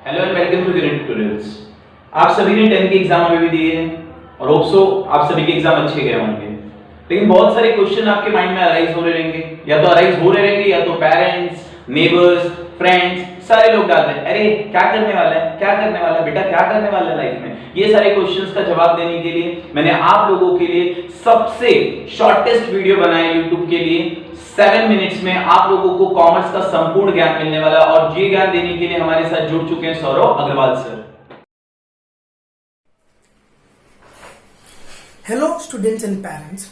Hello and welcome to Kiran tutorials. आप सभी ने 10th के एग्जाम अभी भी दिए हैं और होप सो आप सभी के एग्जाम अच्छे गए होंगे। लेकिन बहुत सारे क्वेश्चन आपके माइंड में अराइज हो रहे रहेंगे, या तो अराइज हो रहे रहेंगे या तो पेरेंट्स, नेबर्स, फ्रेंड्स सारे लोग डाल रहे हैं, अरे क्या करने वाला है, क्या करने वाला है बेटा, क्या करने वाला है लाइफ में। ये सारे क्वेश्चंस का जवाब देने के लिए मैंने आप लोगों के लिए सबसे शॉर्टेस्ट वीडियो बनाया YouTube के लिए। 7 मिनट्स में आप लोगों को कॉमर्स का संपूर्ण ज्ञान मिलने वाला है और ये ज्ञान देने के लिए हमारे साथ जुड़ चुके हैं Saurabh Agrawal sir. Hello students and parents,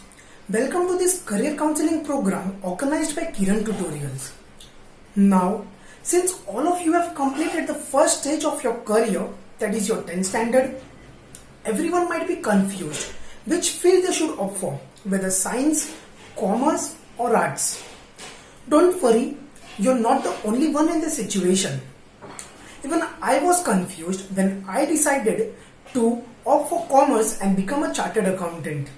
welcome to this career counseling program organized by Kiran Tutorials. Now, since all of you have completed the first stage of your career, that is your 10th standard, everyone might be confused which field they should opt for, whether science, commerce or arts. Don't worry, you're not the only one in this situation. Even I was confused when I decided to opt for commerce and become a chartered accountant.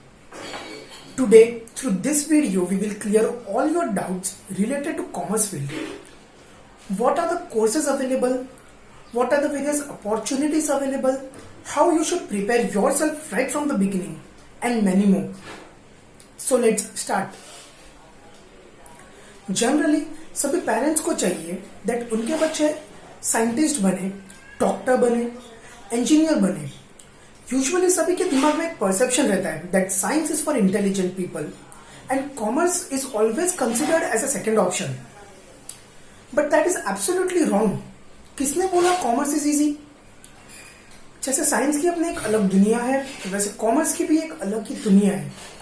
Today, through this video, we will clear all your doubts related to commerce field. What are the courses available? What are the various opportunities available? How you should prepare yourself right from the beginning, and many more. So let's start. Generally, सभी parents को चाहिए that उनके बच्चे scientist बने, doctor बने, engineer बने। Usually सभी के दिमाग में एक परसेप्शन रहता है that science is for intelligent people and commerce is always considered as a second option. But that is absolutely wrong. किसने बोला कॉमर्स इज इजी? जैसे साइंस की अपनी एक अलग दुनिया है, वैसे कॉमर्स की भी एक अलग ही दुनिया है।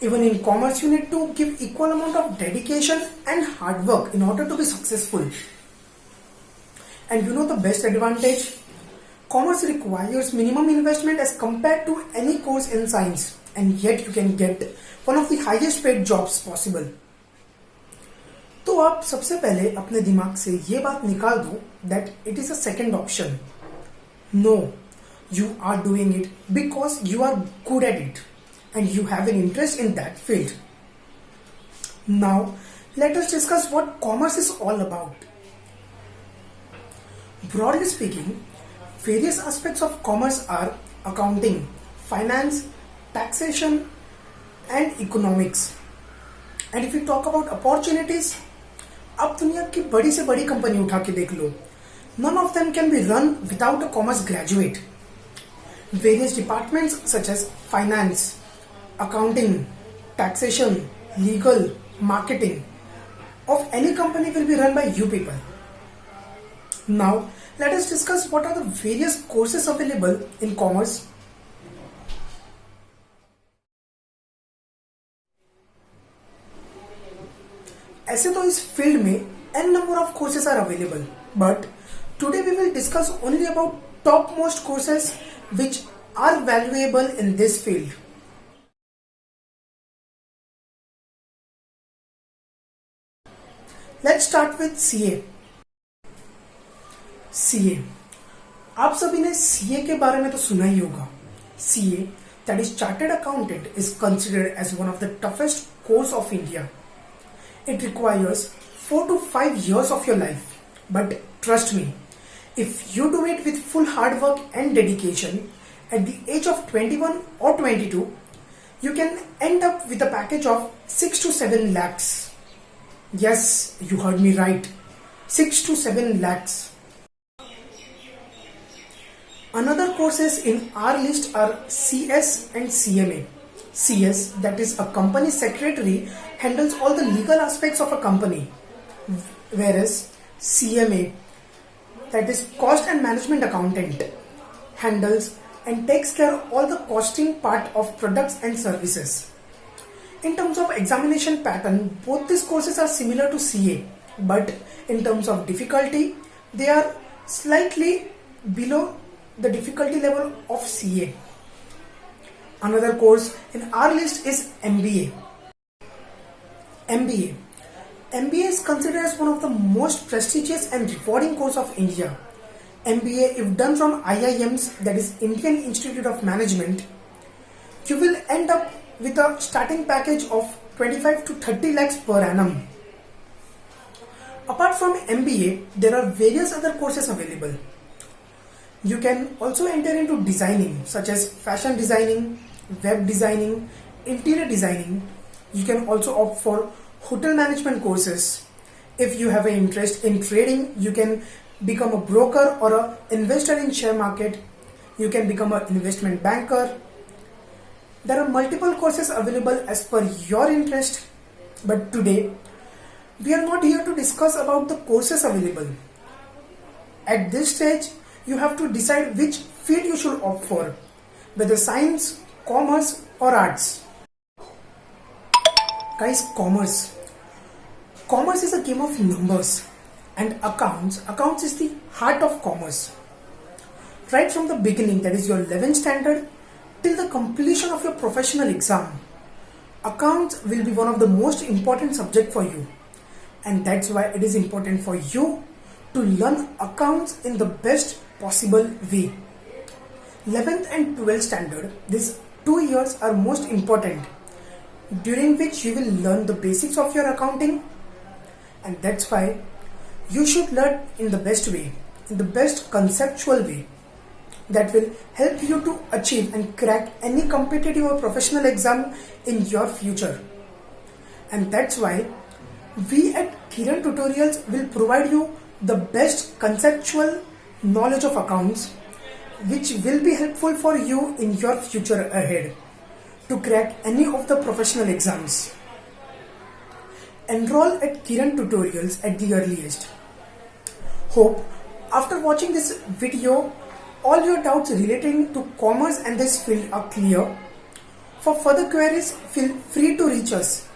Even in commerce, you need to give equal amount of dedication and hard work in order to be successful. And you know the best advantage? Commerce requires minimum investment as compared to any course in science, and yet you can get one of the highest paid jobs possible. तो आप सबसे पहले अपने दिमाग से ये बात निकाल दो that it is a second option. No, you are doing it because you are good at it and you have an interest in that field. Now, let us discuss what commerce is all about. Broadly speaking, various aspects of commerce are accounting, finance, taxation, and economics. And if we talk about opportunities, अब दुनिया की बड़ी से बड़ी company उठा के देख लो, none of them can be run without a commerce graduate. Various departments such as finance, accounting, taxation, legal, marketing of any company will be run by you people. Now, let us discuss what are the various courses available in commerce. ऐसे तो इस field में n number of courses are available, but today we will discuss only about top most courses which are valuable in this field. Let's start with CA. CA. आप सभी ने CA के बारे में तो सुना ही होगा. CA, that is Chartered Accountant, is considered as one of the toughest course of India. It requires 4 to 5 years of your life. But trust me, if you do it with full hard work and dedication, at the age of 21 or 22, you can end up with a package of 6 to 7 lakhs. Yes, you heard me right. 6 to 7 lakhs. Another courses in our list are CS and CMA. CS, that is a company secretary, handles all the legal aspects of a company, whereas CMA, that is cost and management accountant, handles and takes care of all the costing part of products and services. In terms of examination pattern, both these courses are similar to CA, but in terms of difficulty, they are slightly below the difficulty level of CA. Another course in our list is MBA. MBA. MBA is considered as one of the most prestigious and rewarding course of India. MBA, if done from IIMs, that is Indian Institute of Management, you will end up with a starting package of 25 to 30 lakhs per annum. Apart from MBA, there are various other courses available. You can also enter into designing such as fashion designing, web designing, interior designing. You can also opt for hotel management courses. If you have an interest in trading, you can become a broker or an investor in share market. You can become an investment banker. There are multiple courses available as per your interest, but today we are not here to discuss about the courses available. At this stage, you have to decide which field you should opt for, whether science, commerce or arts. Guys, commerce. Commerce is a game of numbers, and accounts is the heart of commerce. Right from the beginning, that is your 11th standard, till the completion of your professional exam, accounts will be one of the most important subject for you. And that's why it is important for you to learn accounts in the best possible way. 11th and 12th standard, these 2 years are most important, during which you will learn the basics of your accounting, and that's why you should learn in the best way, in the best conceptual way that will help you to achieve and crack any competitive or professional exam in your future. And that's why we at Kiran Tutorials will provide you the best conceptual knowledge of accounts, which will be helpful for you in your future ahead to crack any of the professional exams. Enroll at Kiran Tutorials at the earliest. Hope after watching this video, all your doubts relating to commerce and this field are clear. For further queries, feel free to reach us